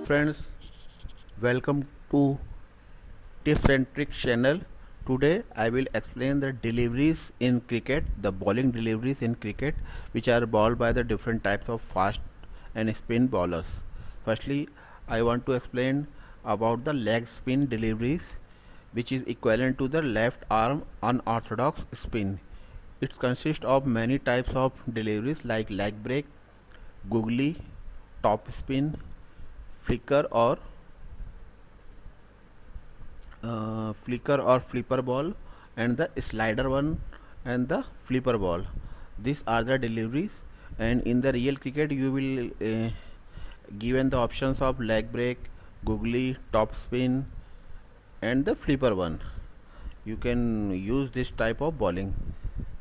Friends, welcome to Tips and Tricks channel. Today I will explain the deliveries in cricket, the bowling deliveries in cricket, which are bowled by the different types of fast and spin bowlers. Firstly, I want to explain about the leg spin deliveries, which is equivalent to the left arm unorthodox spin. It consists of many types of deliveries like leg break, googly, top spin, flicker or flipper ball, and the slider one and the flipper ball. These are the deliveries, and in the real cricket you will given the options of leg break, googly, top spin, and the flipper one. You can use this type of bowling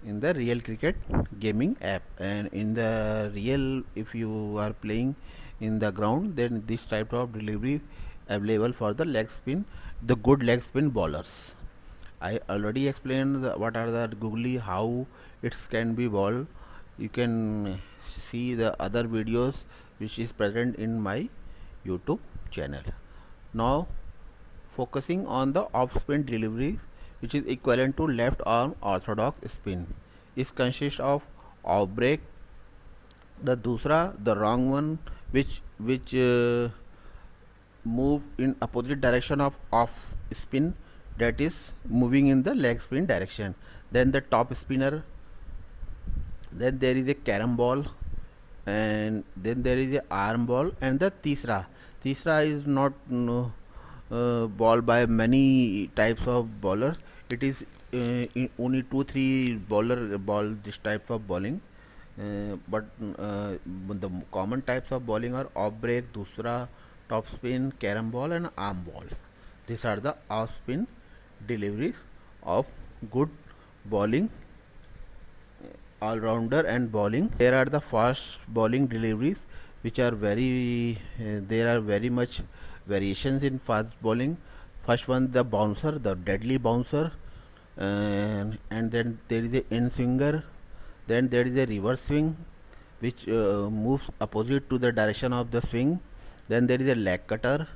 in the real cricket gaming app, and in the real, if you are playing in the ground, then this type of delivery available for the leg spin, the good leg spin bowlers. I already explained what are the googly, how it can be bowled. You can see the other videos which is present in my YouTube channel. Now focusing on the off spin delivery, which is equivalent to left arm orthodox spin, is consists of off break, the dusra, the wrong one, which move in opposite direction of off spin, that is moving in the leg spin direction. Then the top spinner, then there is a carom ball, and then there is a arm ball, and the tisra is not ball by many types of bowler. It is only 2 3 bowler ball this type of bowling, but the common types of bowling are off break, dusra, top spin, carom ball, and arm ball. These are the off spin deliveries of good bowling, all rounder and bowling. There are the fast bowling deliveries, which are there are very much variations in fast bowling. First one, the bouncer, the deadly bouncer, and then there is a in swinger, then there is a reverse swing, which moves opposite to the direction of the swing. Then there is a leg cutter,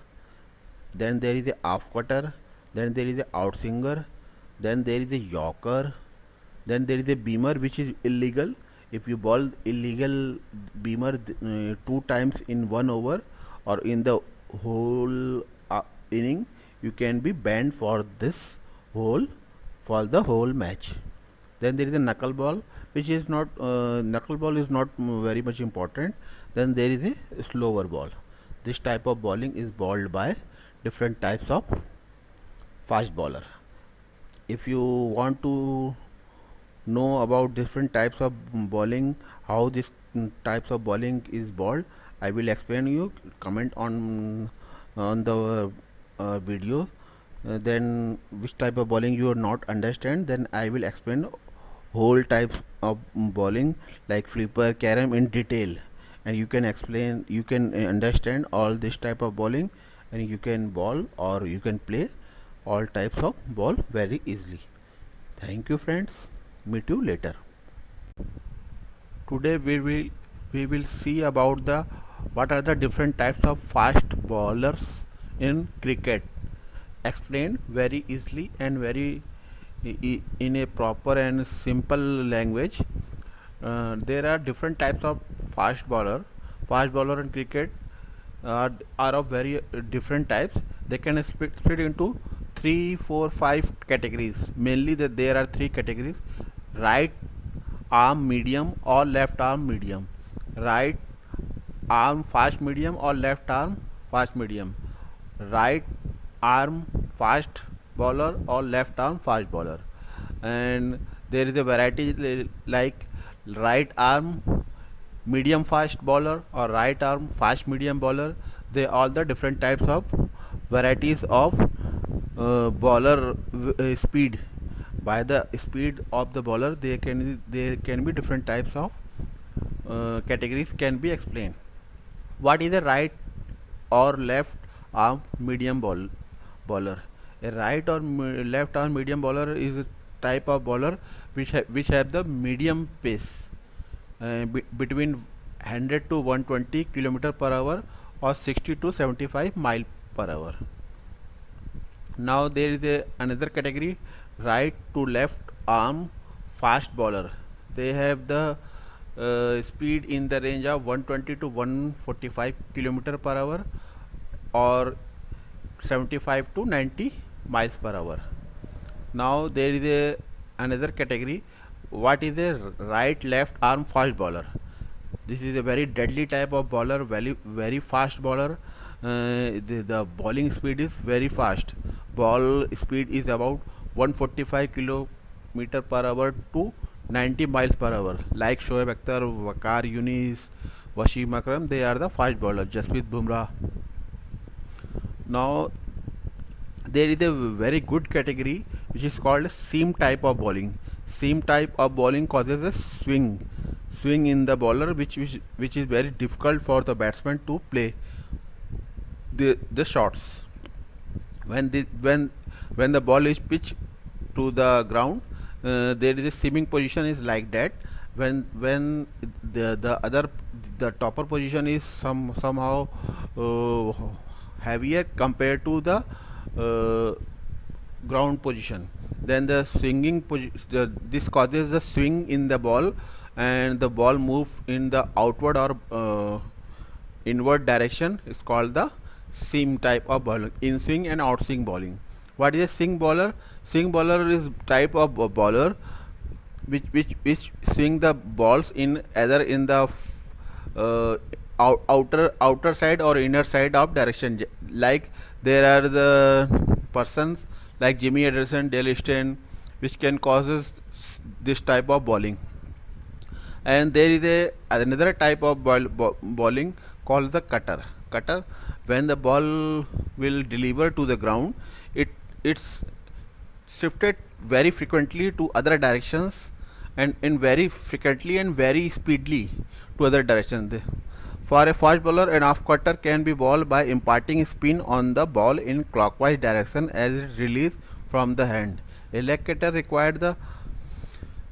then there is a off cutter, then there is a out swinger, then there is a yorker, then there is a beamer, which is illegal. If you bowl illegal beamer 2 times in 1 over or in the whole inning, you can be banned for this whole for the whole match. Then there is a knuckle ball, which is not knuckle ball is not very much important. Then there is a slower ball. This type of bowling is bowled by different types of fast bowler. If you want to know about different types of bowling, how this types of bowling is bowled, I will explain you. Comment on the video. Then which type of bowling you are not understand, then I will explain whole types of bowling like flipper, carom in detail, and you can explain, you can understand all this type of bowling, and you can bowl or you can play all types of ball very easily. Thank you friends, meet you later. Today we will see about the what are the different types of fast bowlers in cricket, explained very easily and very in a proper and simple language. There are different types of fast bowler. Fast bowler in cricket are of very different types. They can split into 3 4 5 categories. Mainly that there are 3 categories: right arm medium or left arm medium, right arm fast medium or left arm fast medium, right arm fast bowler or left arm fast bowler. And there is a variety like right arm medium fast bowler or right arm fast medium bowler. They all the different types of varieties of bowler speed. By the speed of the bowler, there can be different types of categories can be explained. What is a right or left arm medium bowler? A right or left arm medium bowler is a type of bowler which have the medium pace between 100 to 120 km per hour or 60 to 75 mile per hour. Now there is another category, right to left arm fast bowler. They have the speed in the range of 120 to 145 kilometer per hour or 75 to 90 miles per hour. Now there is another category, what is a right left arm fast bowler. This is a very deadly type of bowler, very fast bowler. The bowling speed is very fast. Ball speed is about 145 kilometer per hour to 90 miles per hour. Like Shoaib Akhtar, Waqar Yunis, Wasim Akram, they are the fast bowler. Jasprit Bumrah. Now there is a very good category which is called seam type of bowling. Seam type of bowling causes a swing in the bowler, which is very difficult for the batsman to play the shots. When the ball is pitched to the ground, there is a seaming position is like that. When the topper position is somehow uh, heavier compared to the uh, ground position, then this causes the swing in the ball, and the ball move in the outward or inward direction is called the seam type of bowling. In swing and out swing bowling. What is a swing bowler? Swing bowler is type of bowler which swing the balls in either in the outer side or inner side of direction. Like there are the persons like Jimmy Anderson, Dale Steyn, which can causes this type of bowling. And there is another type of bowling called the cutter. When the ball will deliver to the ground, it's shifted very frequently to other directions, and in very frequently and very speedily to other directions. For a fast bowler, an off cutter can be bowled by imparting spin on the ball in clockwise direction as it releases from the hand. A leg cutter required the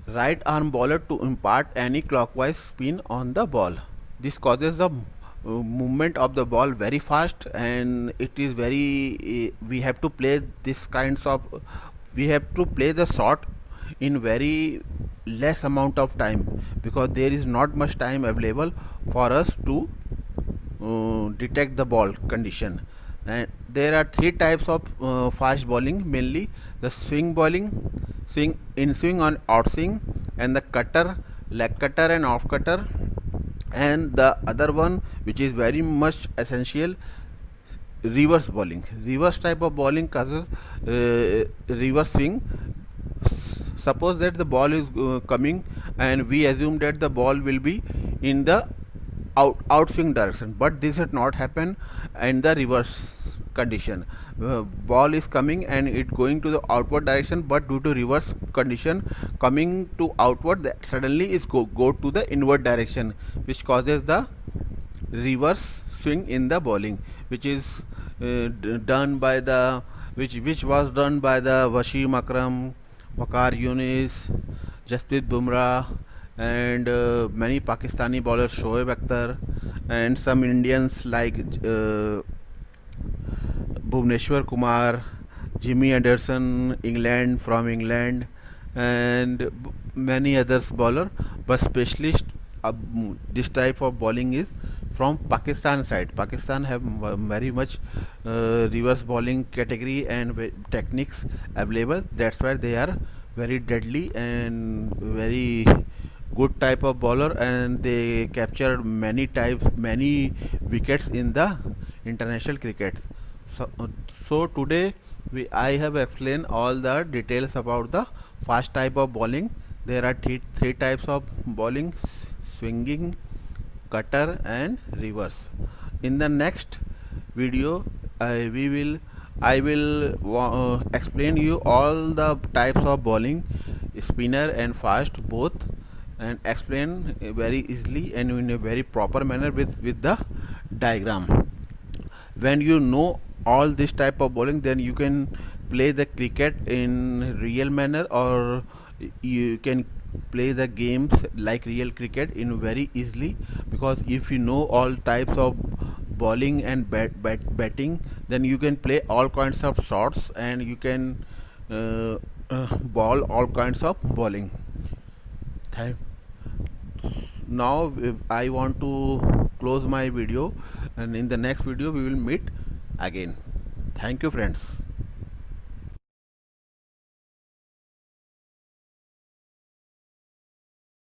right arm bowler to impart any clockwise spin on the ball. This causes the movement of the ball very fast, and it is very we have to play this kinds of we have to play the shot in very less amount of time, because there is not much time available for us to detect the ball condition. And there are three types of fast bowling, mainly the swing bowling, swing on out swing, and the cutter, leg cutter and off cutter. And the other one which is very much essential, reverse bowling. Reverse type of bowling causes reverse swing. Suppose that the ball is coming, and we assume that the ball will be in the outswing direction, but this had not happen in the reverse condition. Ball is coming and it going to the outward direction, but due to reverse condition coming to outward, that suddenly is go to the inward direction, which causes the reverse swing in the bowling, which is done by the which was done by the Wasim Akram, Waqar Yunis, Jasprit Bumrah, and many Pakistani bowlers, Shoaib Akhtar, and some Indians like Bhuvneshwar Kumar, Jimmy Anderson, England, and many others bowler. But specialist this type of bowling is from Pakistan side. Pakistan have very much reverse bowling category and techniques available. That's why they are very deadly and very good type of bowler, and they captured many wickets in the international cricket. So today I have explained all the details about the fast type of bowling. There are three types of bowling: swinging, cutter, and reverse. In the next video, I will explain you all the types of bowling, spinner and fast both, and explain very easily and in a very proper manner with the diagram. When you know all this type of bowling, then you can play the cricket in real manner, or you can play the games like real cricket in very easily, because if you know all types of bowling and batting, then you can play all kinds of shots, and you can ball all kinds of bowling. Thank Now I want to close my video, and in the next video we will meet again. Thank you, friends.